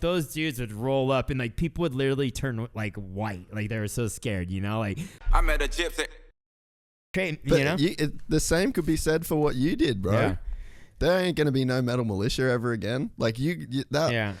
those dudes would roll up and like people would literally turn like white, like they were so scared, you know, like I met a gypsy. You But know, the same could be said for what you did, bro. Yeah. There ain't gonna be no metal militia ever again. Like that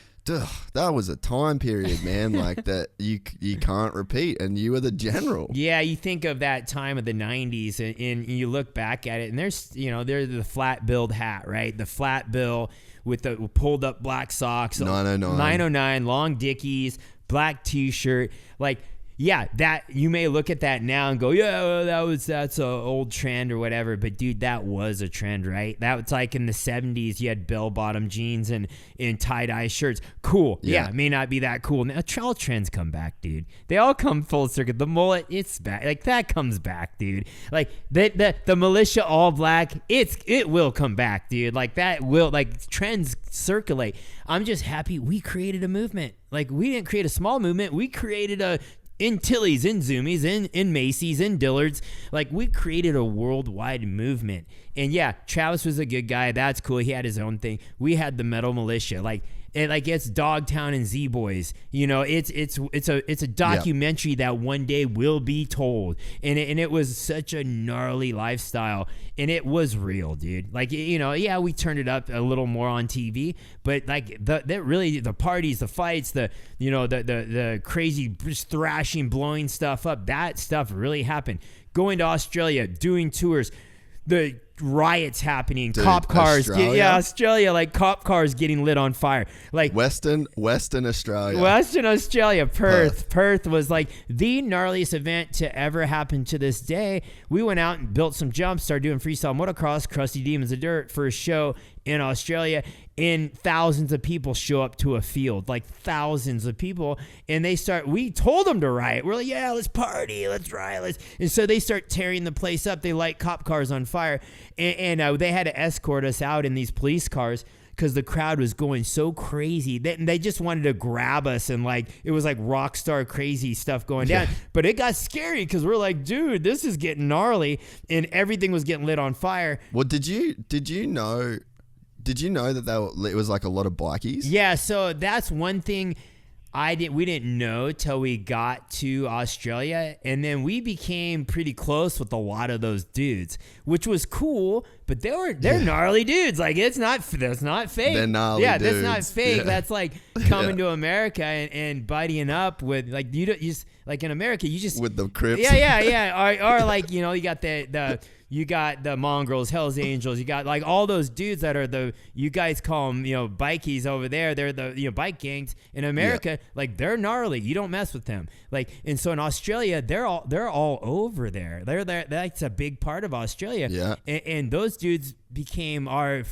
was a time period, man. Like that you can't repeat, and you were the general. Yeah, you think of that time of the 90s and you look back at it, and there's the flat billed hat, right? The flat bill with the pulled up black socks, 909, long dickies, black t-shirt, like. Yeah, that you may look at that now and go, yeah, well, that's a old trend or whatever. But dude, that was a trend, right? That was like in the 70s. You had bell-bottom jeans and tie-dye shirts. Cool. Yeah, it may not be that cool. Now, all trends come back, dude. They all come full circle. The mullet, it's back. Like that comes back, dude. Like the militia all black, it will come back, dude. Like that will, like trends circulate. I'm just happy we created a movement. Like we didn't create a small movement. We created in Tilly's, in Zoomies, in Macy's, in Dillard's. Like, we created a worldwide movement. And, yeah, Travis was a good guy. That's cool. He had his own thing. We had the metal militia. It's Dogtown and Z-Boys. You know, it's a documentary that one day will be told. And it was such a gnarly lifestyle. And it was real, dude. Like, you know, yeah, we turned it up a little more on TV. But, like, the parties, the fights, the crazy thrashing, blowing stuff up, that stuff really happened. Going to Australia, doing tours, the riots happening, dude, cop cars, Australia, like cop cars getting lit on fire, like Western Australia, Perth was like the gnarliest event to ever happen to this day. We went out and built some jumps, started doing freestyle motocross, Crusty Demons of Dirt for a show in Australia, and thousands of people show up to a field, like thousands of people, and we told them to riot. We're like, yeah, let's party, let's riot, and so they start tearing the place up. They light cop cars on fire, and they had to escort us out in these police cars because the crowd was going so crazy. They just wanted to grab us, and like it was like rock star crazy stuff going down. But it got scary because we're like, dude, this is getting gnarly, and everything was getting lit on fire. Well, did you know that it was like a lot of bikies? Yeah, so that's one thing we didn't know till we got to Australia, and then we became pretty close with a lot of those dudes, which was cool. But they're gnarly dudes. Like that's not fake. They're gnarly dudes. That's not fake. Yeah. That's like coming to America and buddying up with like you just like in America you just with the Crips. Yeah. Or like you got you got the Mongrels, Hells Angels. You got like all those dudes that are you guys call them, bikies over there. They're the, bike gangs in America. Like they're gnarly. You don't mess with them. Like, and so in Australia, they're all over there. They're there. That's a big part of Australia. Yeah. And those dudes became our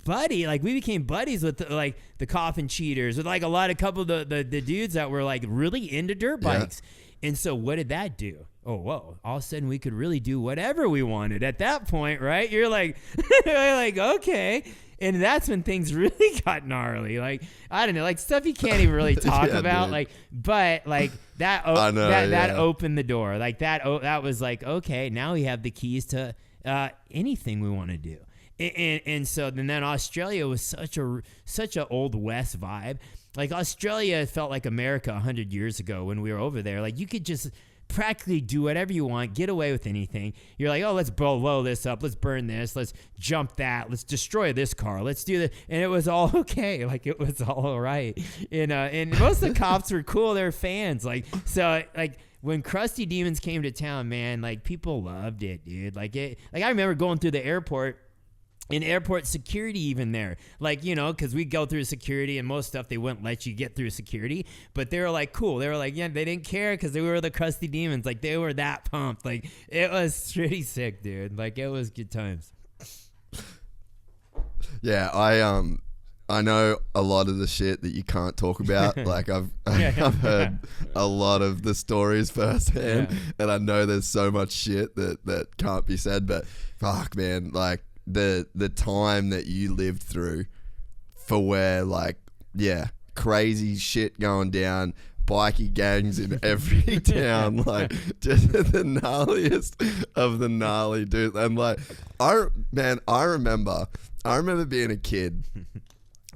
buddy. Like we became buddies with like the Coffin Cheaters, with like a couple of the dudes that were like really into dirt bikes. And so what did that do? Oh, whoa. All of a sudden we could really do whatever we wanted at that point, right? You're like, okay. And that's when things really got gnarly. Like, I don't know, like stuff you can't even really talk about. Dude. Like, but like that opened the door. Like that was like, okay, now we have the keys to anything we want to do. And so then Australia was such a old West vibe. Like Australia felt like America 100 years ago when we were over there. Like you could just practically do whatever you want, get away with anything. You're like, oh, let's blow this up, let's burn this, let's jump that, let's destroy this car, let's do that, and it was all okay. Like it was all right. And most of the cops were cool. They're fans. Like so, like. When Crusty Demons came to town, man, like people loved it, dude. Like I remember going through the airport. In airport security even there, like, because we go through security and most stuff they wouldn't let you get through security, but they were like cool. They were like, yeah, they didn't care because they were the Crusty Demons. Like they were that pumped. Like it was pretty sick, dude. Like it was good times. Yeah, I know a lot of the shit that you can't talk about. Like I've heard a lot of the stories firsthand, and I know there's so much shit that can't be said. But fuck, man, like. The time that you lived through for where crazy shit going down, bikie gangs in every town, like just the gnarliest of the gnarly dude. And like I remember being a kid,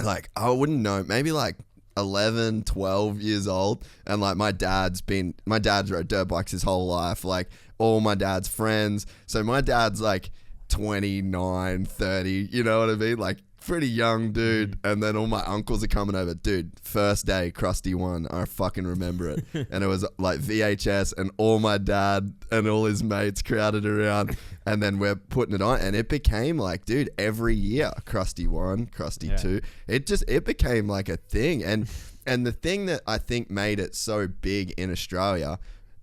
like I wouldn't know, maybe like 11, 12 years old, and like my dad's rode dirt bikes his whole life, like all my dad's friends. So my dad's like 29, 30, you know what I mean? Like pretty young dude. And then all my uncles are coming over. Dude, first day, Crusty won. I fucking remember it. And it was like VHS and all my dad and all his mates crowded around. And then we're putting it on. And it became like, dude, every year, Crusty 1, Crusty 2. It became like a thing. And the thing that I think made it so big in Australia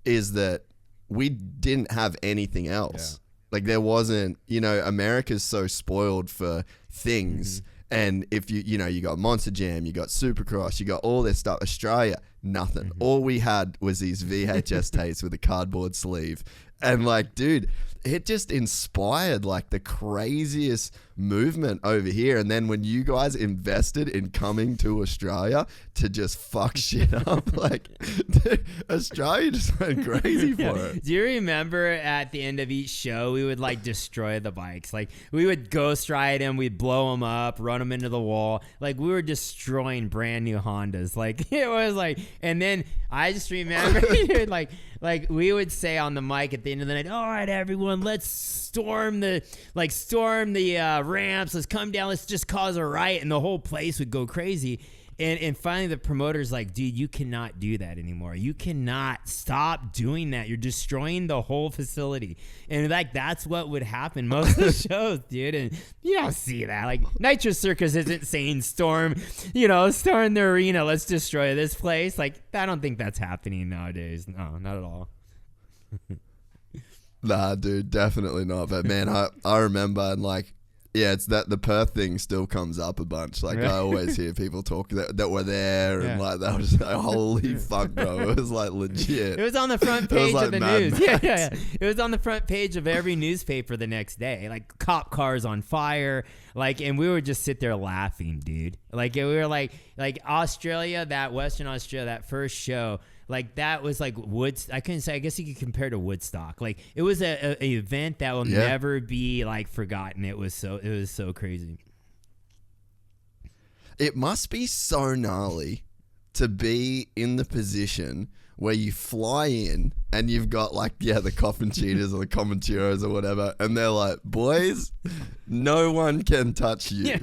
is that we didn't have anything else. Like there wasn't, America's so spoiled for things. And if you got Monster Jam, you got Supercross, you got all this stuff. Australia, nothing. All we had was these VHS tapes with a cardboard sleeve. And like, dude, it just inspired like the craziest movement over here. And then when you guys invested in coming to Australia to just fuck shit up, like dude, Australia just went crazy for it. Do you remember at the end of each show, we would like destroy the bikes? Like we would ghost ride them, we'd blow them up, run them into the wall. Like we were destroying brand new Hondas. Like it was like, and then I just remember dude, like we would say on the mic at the end of the night, all right, everyone, let's storm the ramps, let's come down, let's just cause a riot, and the whole place would go crazy. And finally the promoter's like, dude, you cannot do that anymore. You cannot stop doing that. You're destroying the whole facility. And like that's what would happen most of the shows, dude. And you don't see that. Like Nitro Circus isn't saying storm the arena, let's destroy this place. Like I don't think that's happening nowadays. No, not at all. Nah, dude, definitely not. But man, I remember, and like, yeah, it's that the Perth thing still comes up a bunch. Like, I always hear people talk that were there, and like, that was like, holy fuck, bro. It was like legit. It was on the front page of the news. Yeah. It was on the front page of every newspaper the next day. Like, cop cars on fire. Like, and we would just sit there laughing, dude. Like, we were like Australia, that Western Australia, that first show. Like that was like I guess you could compare to Woodstock. Like it was a event that will never be like forgotten. It was so crazy. It must be so gnarly to be in the position where you fly in and you've got like, the coffin cheaters or the commentators or whatever, and they're like, boys, no one can touch you.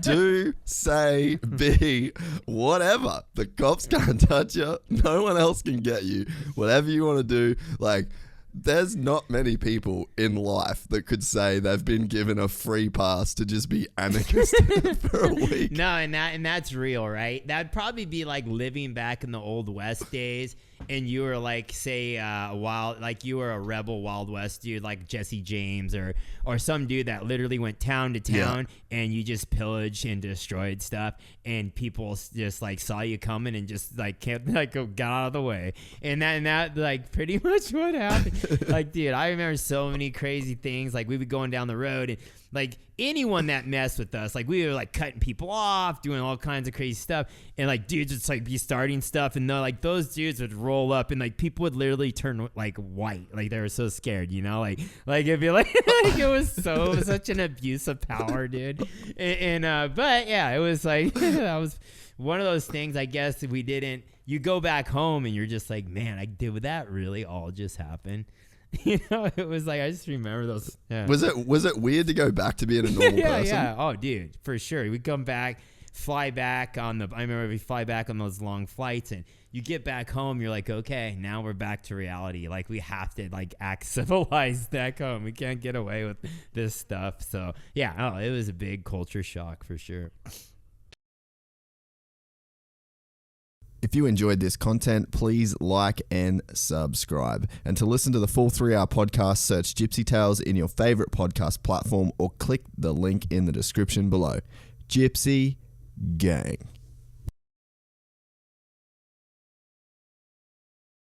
Do, say, be, whatever. The cops can't touch you. No one else can get you. Whatever you want to do, like, there's not many people in life that could say they've been given a free pass to just be anarchist for a week. No, and that's real, right? That'd probably be like living back in the old West days, and you were like, say, you were a rebel Wild West dude, like Jesse James or some dude that literally went town to town and you just pillaged and destroyed stuff, and people just like saw you coming and just like kept like got out of the way, and that like pretty much what happened. Like, dude, I remember so many crazy things. Like, we'd be going down the road, and like anyone that messed with us, like we were like cutting people off, doing all kinds of crazy stuff, and like dudes would like be starting stuff, and like those dudes would roll up, and like people would literally turn like white, like they were so scared, like it'd be like, like it was such an abuse of power, dude. But yeah, it was like that was one of those things. I guess we didn't. You go back home and you're just like, man, would that really all just happen? It was like, I just remember those. Yeah. Was it weird to go back to being a normal person? Yeah. Oh, dude, for sure. We come back, fly back I remember we fly back on those long flights, and you get back home, you're like, okay, now we're back to reality. Like, we have to like act civilized back home. We can't get away with this stuff. So yeah, it was a big culture shock for sure. If you enjoyed this content, please like and subscribe. And to listen to the full 3-hour podcast, search Gypsy Tales in your favorite podcast platform or click the link in the description below. Gypsy Gang.